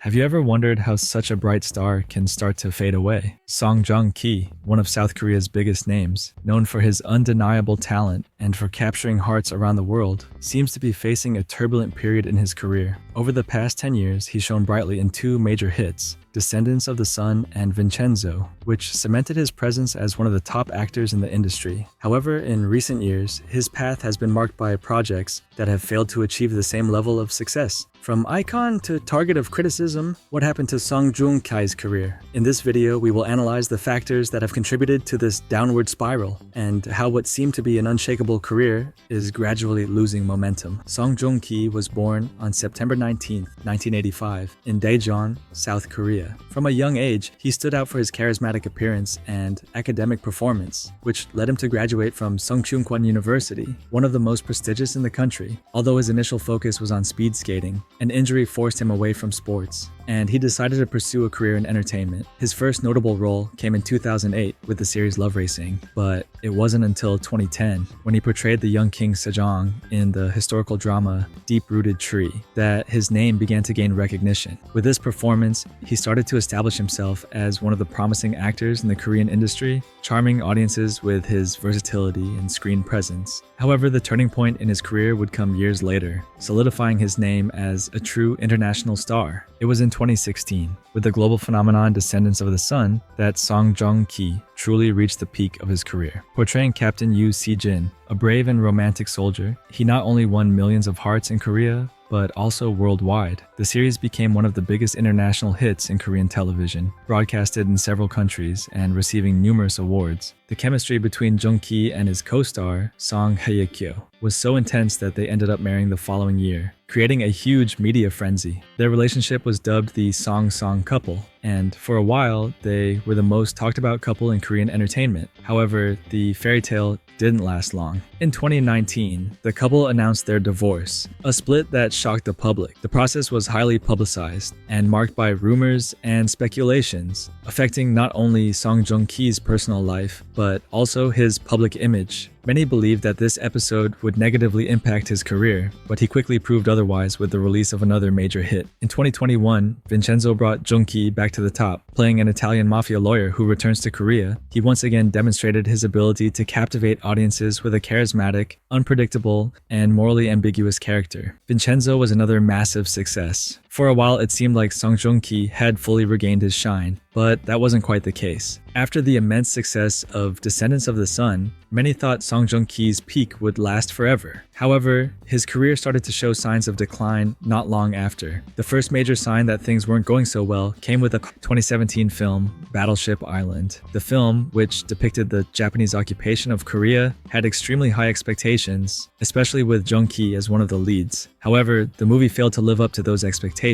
Have you ever wondered how such a bright star can start to fade away? Joong Ki, one of South Korea's biggest names, known for his undeniable talent and for capturing hearts around the world, seems to be facing a turbulent period in his career. Over the past 10 years, he shone brightly in two major hits, Descendants of the Sun and Vincenzo, which cemented his presence as one of the top actors in the industry. However, in recent years, his path has been marked by projects that have failed to achieve the same level of success. From icon to target of criticism, what happened to Joong Ki's career? In this video, we will analyze the factors that have contributed to this downward spiral and how what seemed to be an unshakable career is gradually losing momentum. Joong Ki was born on September 19, 1985, in Daejeon, South Korea. From a young age, he stood out for his charismatic appearance and academic performance, which led him to graduate from Sungkyunkwan University, one of the most prestigious in the country. Although his initial focus was on speed skating, an injury forced him away from sports, and he decided to pursue a career in entertainment. His first notable role came in 2008 with the series Love Racing, but it wasn't until 2010, when he portrayed the young King Sejong in the historical drama Deep-Rooted Tree, that his name began to gain recognition. With this performance, he started to establish himself as one of the promising actors in the Korean industry, charming audiences with his versatility and screen presence. However, the turning point in his career would come years later, solidifying his name as a true international star. It was in 2016, with the global phenomenon Descendants of the Sun, that Joong Ki truly reached the peak of his career. Portraying Captain Yoo Si-jin, a brave and romantic soldier, he not only won millions of hearts in Korea, but also worldwide. The series became one of the biggest international hits in Korean television, broadcasted in several countries and receiving numerous awards. The chemistry between Joong Ki and his co-star, Song Hye-kyo, was so intense that they ended up marrying the following year, creating a huge media frenzy. Their relationship was dubbed the Song couple, and for a while, they were the most talked about couple in Korean entertainment. However, the fairy tale didn't last long. In 2019, the couple announced their divorce, a split that shocked the public. The process was highly publicized and marked by rumors and speculations, affecting not only Joong Ki's personal life, but also his public image. Many believed that this episode would negatively impact his career, but he quickly proved otherwise with the release of another major hit. In 2021, Vincenzo brought Joong Ki back to the top. Playing an Italian mafia lawyer who returns to Korea, he once again demonstrated his ability to captivate audiences with a charismatic, unpredictable, and morally ambiguous character. Vincenzo was another massive success. For a while, it seemed like Joong Ki had fully regained his shine, but that wasn't quite the case. After the immense success of Descendants of the Sun, many thought Joong Ki's peak would last forever. However, his career started to show signs of decline not long after. The first major sign that things weren't going so well came with the 2017 film Battleship Island. The film, which depicted the Japanese occupation of Korea, had extremely high expectations, especially with Joong Ki as one of the leads. However, the movie failed to live up to those expectations.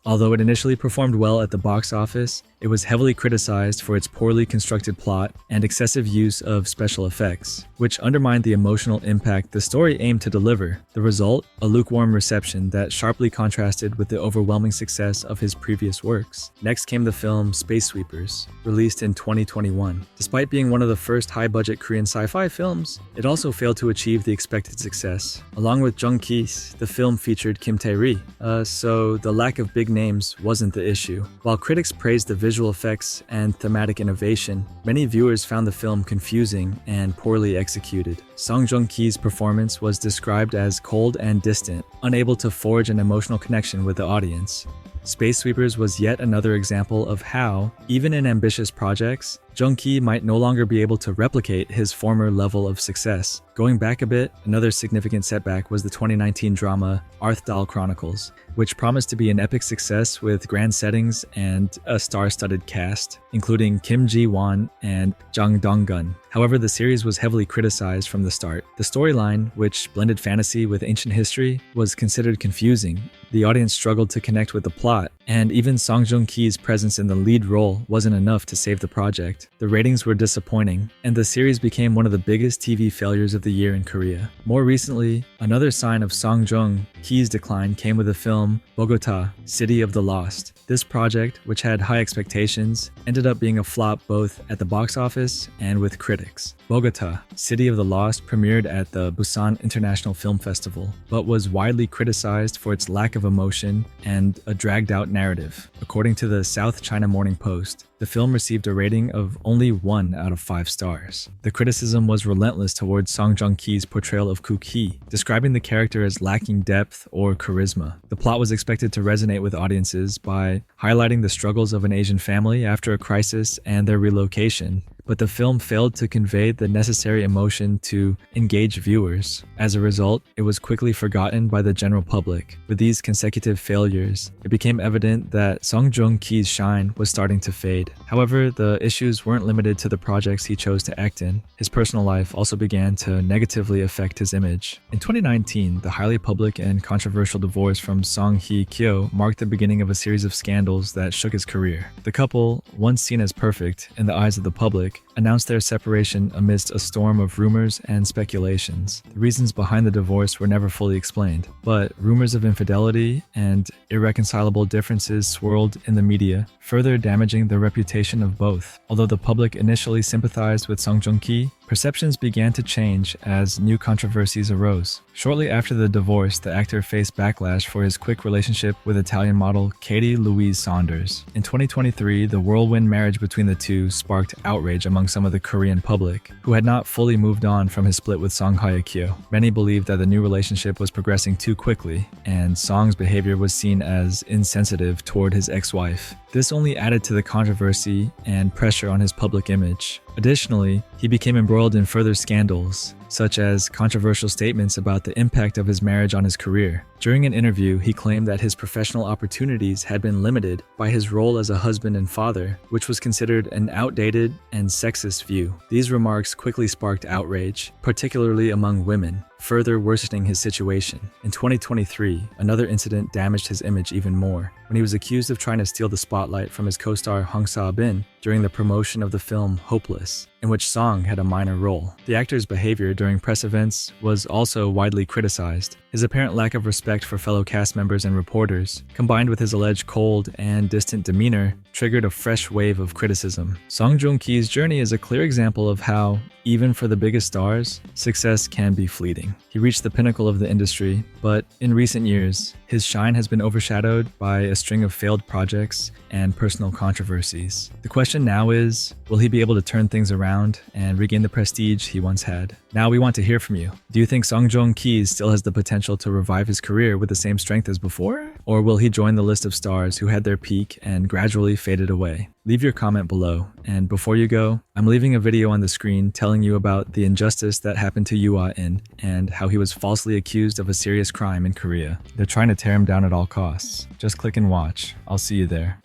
Although it initially performed well at the box office, it was heavily criticized for its poorly constructed plot and excessive use of special effects, which undermined the emotional impact the story aimed to deliver. The result? A lukewarm reception that sharply contrasted with the overwhelming success of his previous works. Next came the film Space Sweepers, released in 2021. Despite being one of the first high-budget Korean sci-fi films, it also failed to achieve the expected success. Along with Joong Ki, the film featured Kim Tae-ri, so the lack of big names wasn't the issue. While critics praised the visual effects and thematic innovation, many viewers found the film confusing and poorly executed. Joong Ki's performance was described as cold and distant, unable to forge an emotional connection with the audience. Space Sweepers was yet another example of how, even in ambitious projects, Joong Ki might no longer be able to replicate his former level of success. Going back a bit, another significant setback was the 2019 drama Arthdal Chronicles, which promised to be an epic success with grand settings and a star-studded cast, including Kim Ji-won and Jang Dong-gun. However, the series was heavily criticized from the start. The storyline, which blended fantasy with ancient history, was considered confusing. The audience struggled to connect with the plot, and even Joong Ki's presence in the lead role wasn't enough to save the project. The ratings were disappointing, and the series became one of the biggest TV failures of the year in Korea. More recently, another sign of Joong Ki's decline came with the film Bogota, City of the Lost. This project, which had high expectations, ended up being a flop both at the box office and with critics. Bogota, City of the Lost premiered at the Busan International Film Festival, but was widely criticized for its lack of emotion and a dragged-out narrative. According to the South China Morning Post, the film received a rating of only 1 out of 5 stars. The criticism was relentless towards Joong Ki's portrayal of Ki, describing the character as lacking depth or charisma. The plot was expected to resonate with audiences by highlighting the struggles of an Asian family after a crisis and their relocation, but the film failed to convey the necessary emotion to engage viewers. As a result, it was quickly forgotten by the general public. With these consecutive failures, it became evident that Joong Ki's shine was starting to fade. However, the issues weren't limited to the projects he chose to act in. His personal life also began to negatively affect his image. In 2019, the highly public and controversial divorce from Song Hye-kyo marked the beginning of a series of scandals that shook his career. The couple, once seen as perfect in the eyes of the public, announced their separation amidst a storm of rumors and speculations. The reasons behind the divorce were never fully explained, but rumors of infidelity and irreconcilable differences swirled in the media, further damaging the reputation of both. Although the public initially sympathized with Joong Ki, perceptions began to change as new controversies arose. Shortly after the divorce, the actor faced backlash for his quick relationship with Italian model Katie Louise Saunders. In 2023, the whirlwind marriage between the two sparked outrage among some of the Korean public, who had not fully moved on from his split with Song Hye-kyo. Many believed that the new relationship was progressing too quickly, and Song's behavior was seen as insensitive toward his ex-wife. This only added to the controversy and pressure on his public image. Additionally, he became embroiled in further scandals, such as controversial statements about the impact of his marriage on his career. During an interview, he claimed that his professional opportunities had been limited by his role as a husband and father, which was considered an outdated and sexist view. These remarks quickly sparked outrage, particularly among women, further worsening his situation. In 2023, another incident damaged his image even more, when he was accused of trying to steal the spotlight from his co-star Hong Sa-bin during the promotion of the film Hopeless, in which Song had a minor role. The actor's behavior during press events was also widely criticized. His apparent lack of respect for fellow cast members and reporters, combined with his alleged cold and distant demeanor, triggered a fresh wave of criticism. Joong Ki's journey is a clear example of how, even for the biggest stars, success can be fleeting. He reached the pinnacle of the industry, but in recent years, his shine has been overshadowed by a string of failed projects and personal controversies. The question now is, will he be able to turn things around and regain the prestige he once had? Now we want to hear from you. Do you think Joong Ki still has the potential to revive his career with the same strength as before? Or will he join the list of stars who had their peak and gradually faded away? Leave your comment below, and before you go, I'm leaving a video on the screen telling you about the injustice that happened to Yoo-ah-in and how he was falsely accused of a serious crime in Korea. They're trying to tear him down at all costs. Just click and watch. I'll see you there.